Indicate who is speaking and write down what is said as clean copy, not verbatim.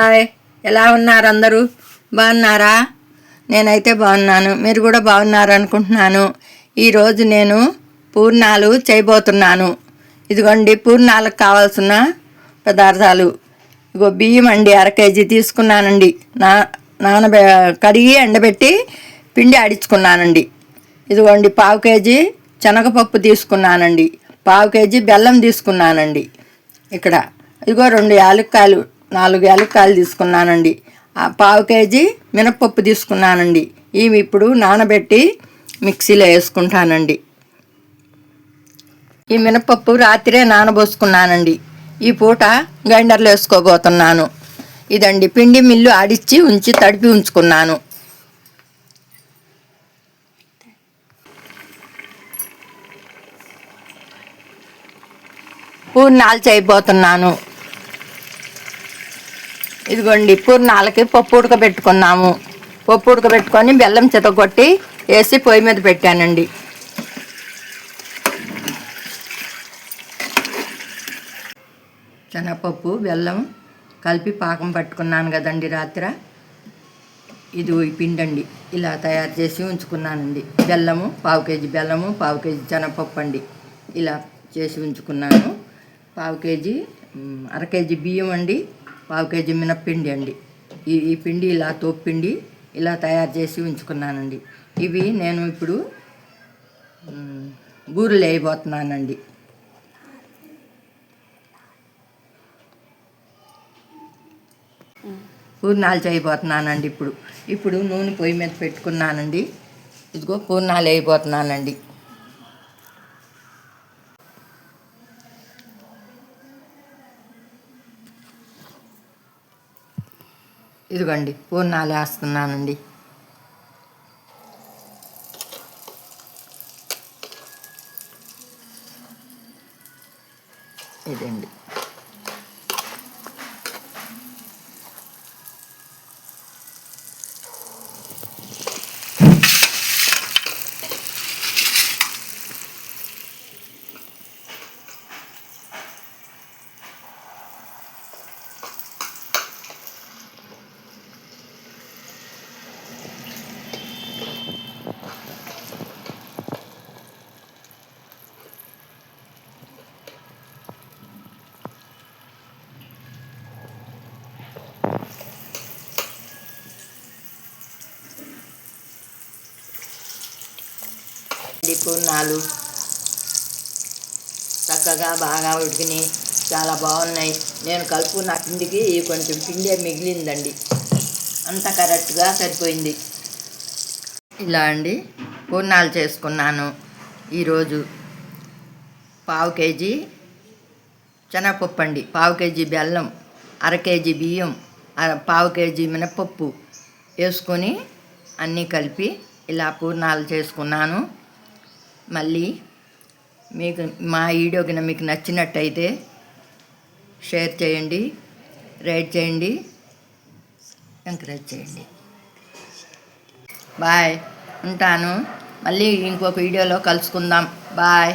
Speaker 1: Hi, ఎలా ఉన్నారు అందరూ? బాగున్నారా? నేనైతే బాగున్నాను. మీరు కూడా బాగున్నారు అనుకుంటున్నాను. ఈరోజు నేను పూర్ణాలు చేయబోతున్నాను. ఇదిగోండి పూర్ణాలకు కావాల్సిన పదార్థాలు. ఇగో బియ్యం అండి, 1/2 కేజీ తీసుకున్నానండి. కడిగి ఎండబెట్టి పిండి ఆడించుకున్నానండి. ఇదిగోండి 1/2 కేజీ శనగపప్పు తీసుకున్నానండి. 1/2 కేజీ బెల్లం తీసుకున్నానండి. ఇక్కడ ఇదిగో 2 యాలక్కాయలు, 4 యాలక్కాయలు తీసుకున్నానండి. 1/2 కేజీ మినపప్పు తీసుకున్నానండి. ఇవి ఇప్పుడు నానబెట్టి మిక్సీలో వేసుకుంటానండి. ఈ మినపప్పు రాత్రే నానబోసుకున్నానండి. ఈ పూట గ్రైండర్లో వేసుకోబోతున్నాను. ఇదండి పిండి మిల్లు ఆడిచ్చి తడిపి ఉంచుకున్నాను. పూర్ణాలు చేయబోతున్నాను. ఇదిగోండి పూర్ణాలకి పప్పు ఉడకబెట్టుకున్నాము. పప్పు ఉడకబెట్టుకొని బెల్లం చితగొట్టి వేసి పొయ్యి మీద పెట్టానండి. శనగపప్పు బెల్లం కలిపి పాకం పట్టుకున్నాను కదండి రాత్రి. ఇది ఈ పిండి అండి, ఇలా తయారు చేసి ఉంచుకున్నానండి. బెల్లము 1/2 కేజీ బెల్లము, 1/2 కేజీ శనగపప్పు అండి, ఇలా చేసి ఉంచుకున్నాను. 1/2 కేజీ 1/2 కేజీ బియ్యం అండి, 1/2 కేజీ మినప్పిండి అండి. ఈ పిండి ఇలా తోపుపిండి ఇలా తయారు చేసి ఉంచుకున్నానండి. ఇవి నేను ఇప్పుడు బూరెలు వేయబోతున్నానండి. పూర్ణాలు చేయబోతున్నానండి. ఇప్పుడు నూనె పొయ్యి మీద పెట్టుకున్నానండి. ఇదిగో పూర్ణాలు వేయబోతున్నానండి. ఇదిగోండి పూర్ణాలు వేస్తున్నానండి. ఇదండి పూర్ణాలు చక్కగా బాగా ఉడికినాయి, చాలా బాగున్నాయి. నేను కలుపుకున్న పిండికి కొంచెం పిండే మిగిలిందండి, అంత కరెక్ట్గా సరిపోయింది. ఇలా అండి పూర్ణాలు చేసుకున్నాను. ఈరోజు 1/2 కేజీ శనగపప్పు అండి, 1/2 కేజీ బెల్లం, 1/2 కేజీ బియ్యం, 1/2 కేజీ మినపప్పు వేసుకొని అన్నీ కలిపి ఇలా పూర్ణాలు చేసుకున్నాను. మళ్ళీ మా వీడియో కింద మీకు నచ్చినట్టయితే షేర్ చేయండి, రేట్ చేయండి, ఎంకరేజ్ చేయండి. బాయ్, ఉంటాను. మళ్ళీ ఇంకొక వీడియోలో కలుసుకుందాం. బాయ్.